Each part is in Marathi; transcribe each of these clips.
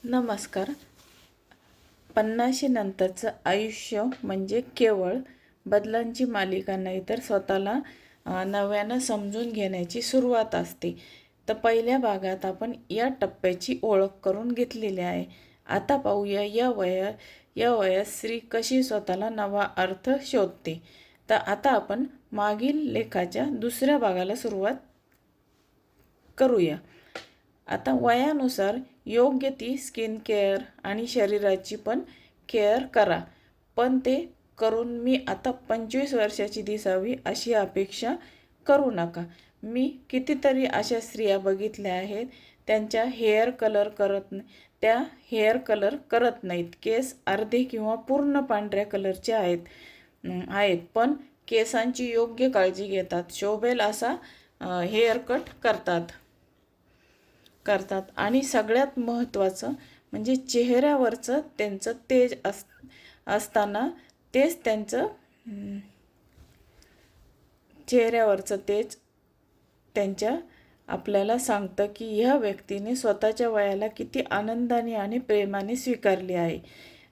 नमस्कार. 50 नंतरचं आयुष्य म्हणजे केवळ बदलांची मालिका नाही, तर स्वतःला नव्यानं समजून घेण्याची सुरुवात असते. तर पहिल्या भागात आपण या टप्प्याची ओळख करून घेतलेली आहे. आता पाहूया या वयात स्त्री कशी स्वतःला नवा अर्थ शोधते. तर आता आपण मागील लेखाच्या दुसऱ्या भागाला सुरुवात करूया. आता वयानुसार योग्य ती स्किन केअर आणि शरीराची पण केअर करा. पण ते करून मी आता 25 वर्षाची दिसावी अशी अपेक्षा करू नका. मी कितीतरी अशा स्त्रिया बघितल्या आहेत, त्यांच्या त्या हेअर कलर करत नाहीत. केस अर्धे किंवा पूर्ण पांढऱ्या कलरचे आहेत पण केसांची योग्य काळजी घेतात. शोभेल असा हेअर कट करतात आणि सगळ्यात महत्त्वाचं म्हणजे चेहऱ्यावरचं त्यांचं तेज असताना तेच त्यांचं चेहऱ्यावरचं तेज त्यांच्या आपल्याला सांगतं की ह्या व्यक्तीने स्वतःच्या वयाला किती आनंदाने आणि प्रेमाने स्वीकारले आहे.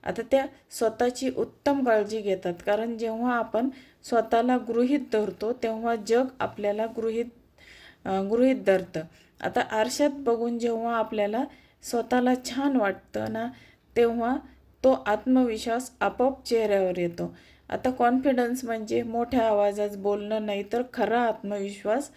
आता त्या स्वतःची उत्तम काळजी घेतात, कारण जेव्हा आपण स्वतःला गृहीत धरतो तेव्हा जग आपल्याला गृहीत धरतं. आता आरशात बघून जेव्हा आपल्याला स्वतःला छान वाटतं ना, तेव्हा तो आत्मविश्वास आपोआप चेहऱ्यावर येतो. आता कॉन्फिडन्स म्हणजे मोठ्या आवाजात बोलणं नाही, तर खरा आत्मविश्वास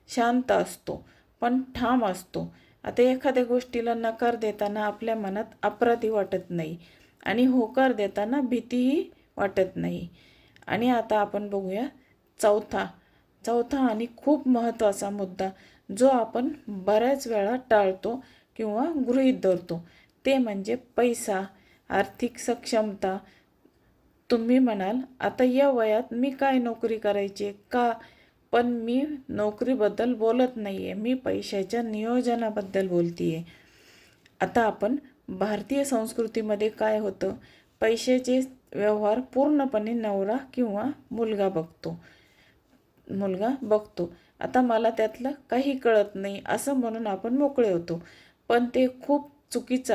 शांत असतो पण ठाम असतो. आता एखाद्या गोष्टीला नकार देताना आपल्या मनात अपराधी वाटत नाही आणि होकार देताना भीतीही वाटत नाही. आणि आता आपण बघूया चौथा आणि खूप महत्त्वाचा मुद्दा, जो आपण बऱ्याच वेळा टाळतो किंवा गृहीत धरतो, ते म्हणजे पैसा, आर्थिक सक्षमता. तुम्ही म्हणाल, आता या वयात मी काय नोकरी करायची का? पण मी नोकरीबद्दल बोलत नाही आहे, मी पैशाच्या नियोजनाबद्दल बोलते आहे. आता आपण भारतीय संस्कृतीमध्ये काय होतं, पैशाचे व्यवहार पूर्णपणे नवरा किंवा मुलगा बघतो. आता मला त्यातलं काही कळत नाही असं म्हणून आपण मोकळे होतो, पण ते खूप चुकीचं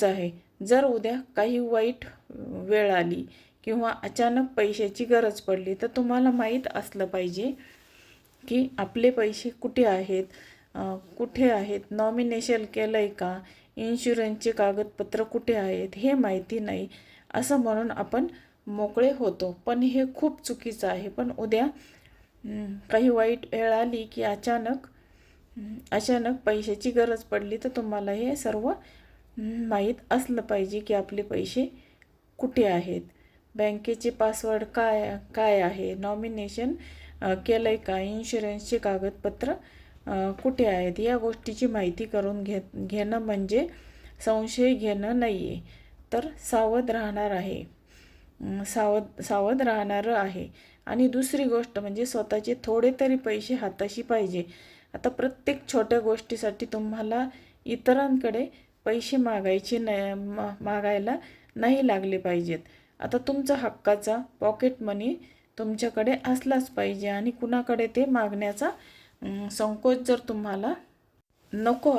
आहे. जर उद्या काही वाईट वेळ आली किंवा अचानक पैशाची गरज पडली, तर तुम्हाला माहीत असलं पाहिजे की आपले पैसे कुठे आहेत, नॉमिनेशन केलं आहे का, इन्शुरन्सचे कागदपत्र कुठे आहेत हे माहिती नाही असं म्हणून आपण मोकळे होतो. पण हे खूप चुकीचं आहे. पण उद्या काही वाईट वेळ आली की अचानक पैशाची गरज पडली, तर तुम्हाला हे सर्व माहीत असलं पाहिजे की आपले पैसे कुठे आहेत, बँकेचे पासवर्ड काय आहे, नॉमिनेशन केलं आहे का, इन्शुरन्सचे कागदपत्र कुठे आहेत, या गोष्टीची माहिती करून घेणं म्हणजे संशय घेणं नाही आहे, तर सावध राहणारं आहे. आणि दुसरी गोष्ट म्हणजे स्वतःचे थोडे तरी पैसे हाताशी पाहिजे. आता प्रत्येक छोट्या गोष्टीसाठी तुम्हाला इतरांकडे पैसे मागायला नाही लागले पाहिजेत. आता तुमचा हक्काचा पॉकेट मनी तुमच्याकडे असलाच पाहिजे आणि कुणाकडे ते मागण्याचा संकोच जर तुम्हाला नको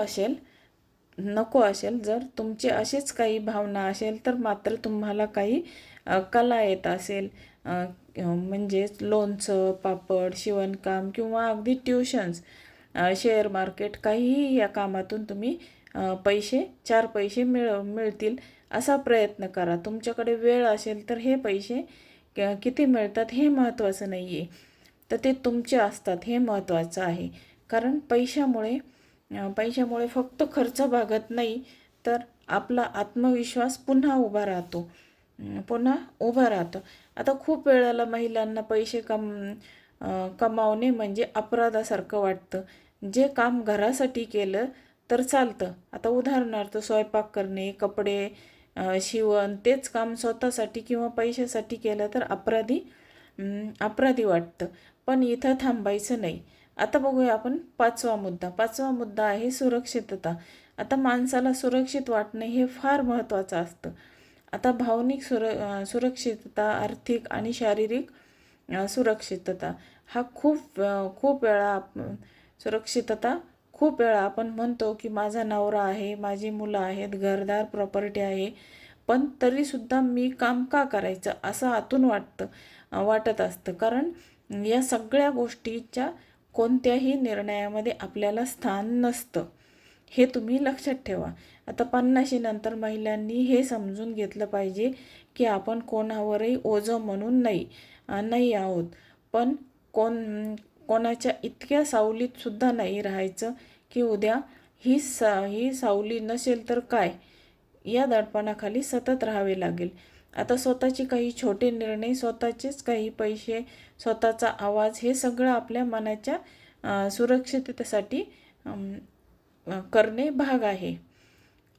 असेल, जर तुमचे असेच काही भावना असेल, तर मात्र तुम्हाला काही कला येत असेल, म्हणजेच लोणचं, पापड, शिवणकाम किंवा अगदी ट्युशन्स, शेअर मार्केट, काहीही या कामातून तुम्ही चार पैसे मिळतील असा प्रयत्न करा. तुमच्याकडे वेळ असेल तर हे पैसे किती मिळतात हे महत्त्वाचं नाही आहे, तर ते तुमचे असतात हे महत्त्वाचं आहे. कारण पैशामुळे फक्त खर्च भागत नाही, तर आपला आत्मविश्वास पुन्हा उभा राहतो. आता खूप वेळेला महिलांना पैसे कमावणे म्हणजे अपराधासारखं वाटतं. जे काम घरासाठी केलं तर चालतं. आता उदाहरणार्थ स्वयंपाक करणे, कपडे शिवण, तेच काम स्वतःसाठी किंवा पैशासाठी केलं तर अपराधी वाटतं. पण इथं थांबायचं नाही. आता बघूया आपण पाचवा मुद्दा आहे सुरक्षितता. आता माणसाला सुरक्षित वाटणं हे फार महत्त्वाचं असतं. आता भावनिक सुरक्षितता, आर्थिक आणि शारीरिक सुरक्षितता हा खूप वेळा सुरक्षितता खूप वेळा आपण म्हणतो की माझा नवरा आहे, माझी मुलं आहेत, घरदार प्रॉपर्टी आहे, पण तरीसुद्धा मी काम का करायचं असं आतून वाटत असतं. कारण या सगळ्या गोष्टीच्या कोणत्याही निर्णयामध्ये आपल्याला स्थान नसतं, हे तुम्ही लक्षात ठेवा. आता 50 नंतर महिलांनी हे समजून घेतलं पाहिजे की आपण कोणावरही ओझं म्हणून नाही आहोत, पण कोणाच्या इतक्या सावलीतसुद्धा नाही राहायचं की उद्या ही सावली नसेल तर काय, या दडपणाखाली सतत राहावे लागेल. आता स्वतःचे काही छोटे निर्णय, स्वतःचेच काही पैसे, स्वतःचा आवाज, हे सगळं आपल्या मनाच्या सुरक्षिततेसाठी करणे भाग आहे.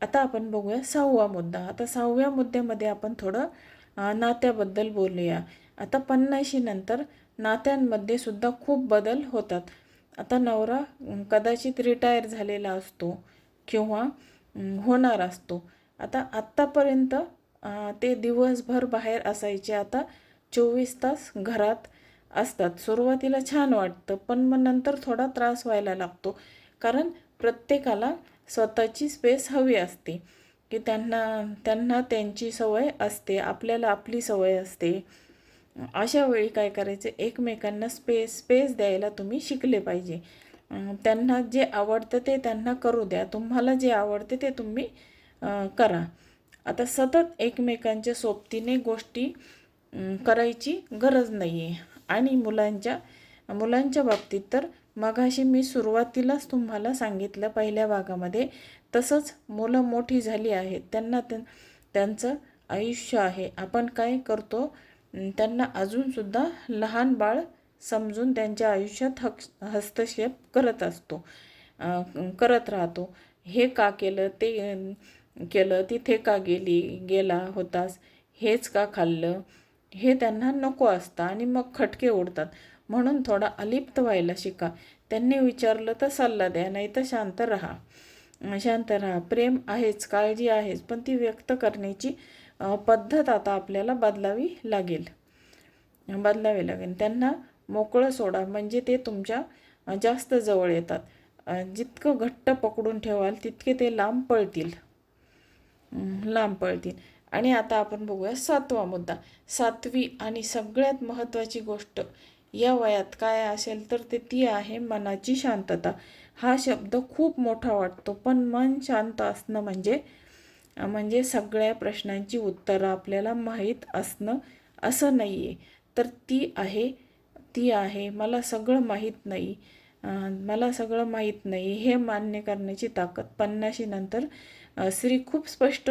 आता आपण बघूया 6वा मुद्दा. आता 6व्या मुद्द्यामध्ये आपण थोडं नात्याबद्दल बोलूया. आता 50 नंतर नात्यांमध्ये सुद्धा खूप बदल होतात. आता नवरा कदाचित रिटायर झालेला असतो किंवा होणार असतो. आता आत्तापर्यंत ते दिवसभर बाहेर असायचे, आता 24 तास घरात असतात. सुरुवातीला छान वाटतं, पण मग नंतर थोडा त्रास व्हायला लागतो. कारण प्रत्येकाला स्वतःची स्पेस हवी असते की त्यांना त्यांची सवय असते, आपल्याला आपली सवय असते. अशा वेळी काय करायचं, एकमेकांना स्पेस द्यायला तुम्ही शिकले पाहिजे. त्यांना जे आवडतं ते त्यांना करू द्या, तुम्हाला जे आवडते ते तुम्ही करा. आता सतत एकमेकांच्या सोबतीने गोष्टी करायची गरज नाही आहे. आणि मुलांच्या बाबतीत तर मगाशी मी सुरुवातीलाच तुम्हाला सांगितलं पहिल्या भागामध्ये, तसंच मुलं मोठी झाली आहेत, त्यांचं आयुष्य आहे. आपण काय करतो, त्यांना अजूनसुद्धा लहान बाळ समजून त्यांच्या आयुष्यात हस्तक्षेप करत राहतो. हे का केलं, ते केलं, तिथे का गेला होतास, हेच का खाल्लं, हे त्यांना नको असतं आणि मग खटके उडतात. म्हणून थोडा अलिप्त व्हायला शिका. त्यांनी विचारलं तर सल्ला द्या, नाही तर शांत राहा. प्रेम आहेच, काळजी आहेच, पण ती व्यक्त करण्याची पद्धत आता आपल्याला बदलावी लागेल. त्यांना मोकळं सोडा, म्हणजे ते तुमच्या जास्त जवळ येतात. जितकं घट्ट पकडून ठेवाल तितके ते लांब पळतील. आणि आता आपण बघूया 7वा मुद्दा. 7वी आणि सगळ्यात महत्त्वाची गोष्ट या वयात काय असेल तर ती आहे मनाची शांतता. हा शब्द खूप मोठा वाटतो, पण मन शांत असणं म्हणजे सगळ्या प्रश्नांची उत्तरं आपल्याला माहीत असणं असं नाही आहे. तर ती आहे मला सगळं माहीत नाही हे मान्य करण्याची ताकद 50 नंतर स्त्री खूप स्पष्ट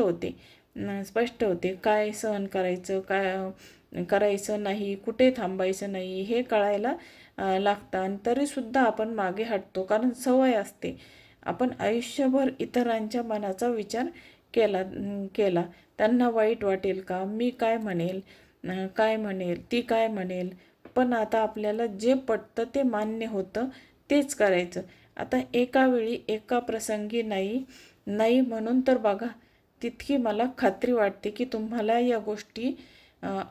होते. काय सहन करायचं, काय करायचं नाही, कुठे थांबायचं नाही, हे कळायला लागतं. आणि तरीसुद्धा आपण मागे हटतो, कारण सवय असते. आपण आयुष्यभर इतरांच्या मनाचा विचार केला. त्यांना वाईट वाटेल का, मी काय म्हणेल, ती काय म्हणेल. पण आता आपल्याला जे पटतं ते मान्य होतं, तेच करायचं. आता एका वेळी एका प्रसंगी नाही म्हणून तर बघा, तितकी मला खात्री वाटते की तुम्हाला या गोष्टी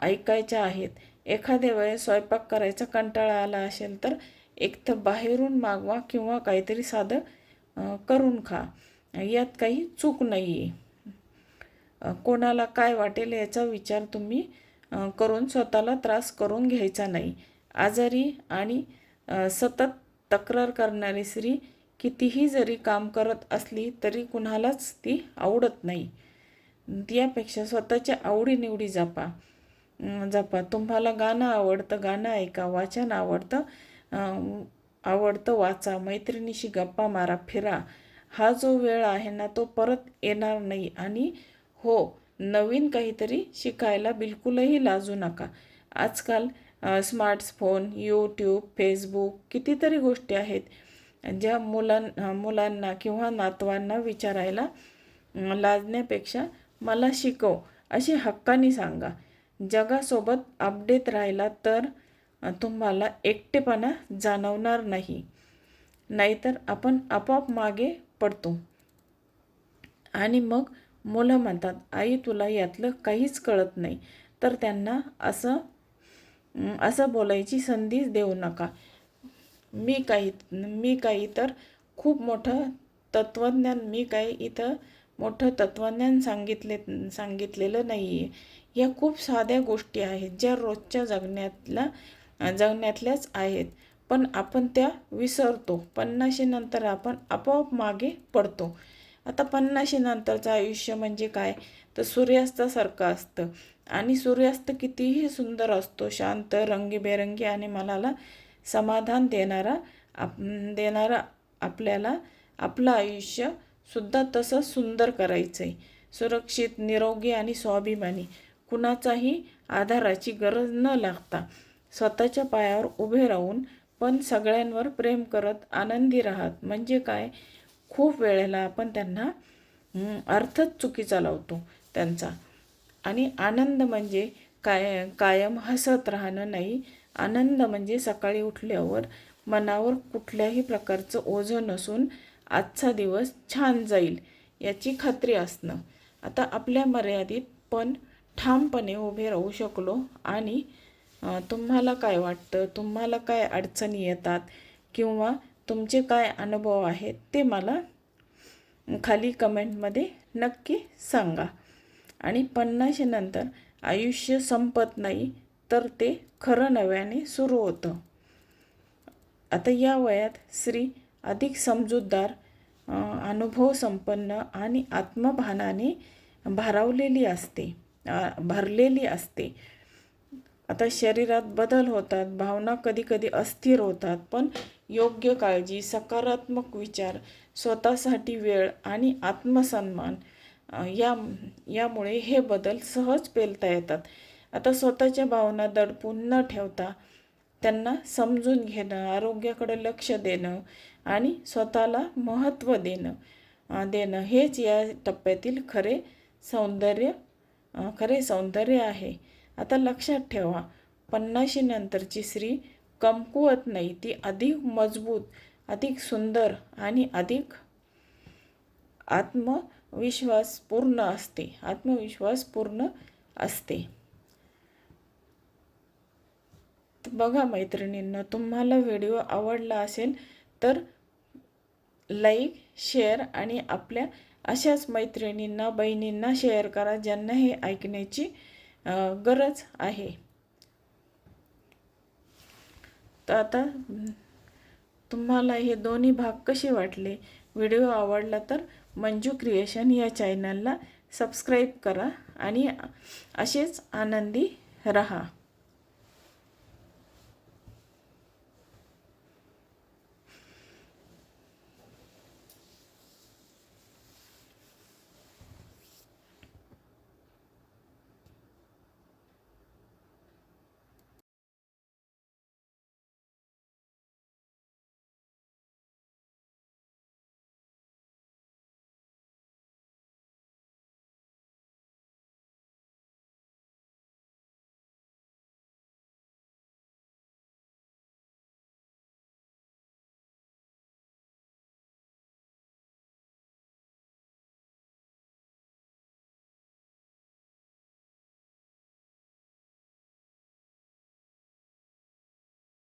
ऐकायच्या आहेत. एखाद्या वेळेस स्वयंपाक करायचा कंटाळा आला असेल तर एकतर बाहेरून मागवा किंवा काहीतरी साधं करून खा, यात काही चूक नाही आहे. कोणाला काय वाटेल याचा विचार तुम्ही करून स्वतःला त्रास करून घ्यायचा नाही. आजारी आणि सतत तक्रार करणारी स्त्री कितीही जरी काम करत असली तरी कुणालाच ती आवडत नाही. त्यापेक्षा स्वतःच्या आवडीनिवडी जपा. तुम्हाला गाणं आवडतं, गाणं ऐका. वाचन आवडतं वाचा. मैत्रिणीशी गप्पा मारा, फिरा. हा जो वेळ आहे ना, तो परत येणार नाही. आणि हो, नवीन काहीतरी शिकायला बिलकुलही लाजू नका. आजकाल स्मार्टफोन, यूट्यूब, फेसबुक, कितीतरी गोष्टी आहेत ज्या मुलांना किंवा नातवांना विचारायला लाजण्यापेक्षा मला शिकव अशी हक्काने सांगा. जगासोबत अपडेट राहिला तर तुम्हाला एकटेपणा जाणवणार नाही. नाहीतर आपण आपोआप मागे पडतो. आणि मग मुलं म्हणतात, आई तुला यातलं काहीच कळत नाही. तर त्यांना असं बोलायची संधीच देऊ नका. मी काही तर खूप मोठं तत्त्वज्ञान, मी काही इथं मोठं तत्त्वज्ञान सांगितलेलं नाही आहे. या खूप साध्या गोष्टी आहेत ज्या रोजच्या जगण्यातल्याच आहेत, पण आपण त्या विसरतो. 50 नंतर आपण आपोआप मागे पडतो. आता 50 नंतरचं आयुष्य म्हणजे काय, तर सूर्यास्तासारखं असतं. आणि सूर्यास्त कितीही सुंदर असतो, शांत, रंगीबेरंगी आणि मनाला समाधान देणारा आपल्याला आपलं आयुष्यसुद्धा तसं सुंदर करायचं आहे. सुरक्षित, निरोगी आणि स्वाभिमानी, कुणाचाही आधाराची गरज न लागता स्वतःच्या पायावर उभे राहून पण सगळ्यांवर प्रेम करत आनंदी राहत म्हणजे काय. खूप वेळेला आपण त्यांना अर्थच चुकीचा लावतो त्यांचा. आणि आनंद म्हणजे कायम हसत राहणं नाही. आनंद म्हणजे सकाळी उठल्यावर मनावर कुठल्याही प्रकारचं ओझं नसून आजचा दिवस छान जाईल याची खात्री असणं. आता आपल्या मर्यादित पण ठामपणे उभे राहू शकलो. आणि तुम्हाला काय वाटतं, तुम्हाला काय अडचणी येतात किंवा तुमचे काय अनुभव आहेत ते मला खाली कमेंटमध्ये नक्की सांगा. आणि 50 नंतर आयुष्य संपत नाही, तर ते खरं नव्याने सुरू होतं. आता या वयात स्त्री अधिक समजूतदार, अनुभवसंपन्न आणि आत्मभानाने भरलेली असते. आता शरीरात बदल होतात, भावना कधीकधी अस्थिर होतात, पण योग्य काळजी, सकारात्मक विचार, स्वतःसाठी वेळ आणि आत्मसन्मान यामुळे हे बदल सहज पेलता येतात. आता स्वतःच्या भावना दडपून न ठेवता त्यांना समजून घेणं, आरोग्याकडे लक्ष देणं आणि स्वतःला महत्त्व देणं हेच या टप्प्यातील खरे सौंदर्य आहे. आता लक्षात ठेवा, 50 नंतरची स्त्री कमकुवत नाही, ती अधिक मजबूत, अधिक सुंदर आणि अधिक आत्मविश्वासपूर्ण असते. बघा मैत्रिणींनो, तुम्हाला व्हिडिओ आवडला असेल तर लाईक, शेअर आणि आपल्या अशाच मैत्रिणींना, बहिणींना शेअर करा ज्यांना हे ऐकण्याची गरज आहे. तर आता तुम्हाला हे दोन्ही भाग कसे वाटले, व्हिडिओ आवडला तर मंजू क्रिएशन या चॅनलला सबस्क्राईब करा आणि असेच आनंदी रहा.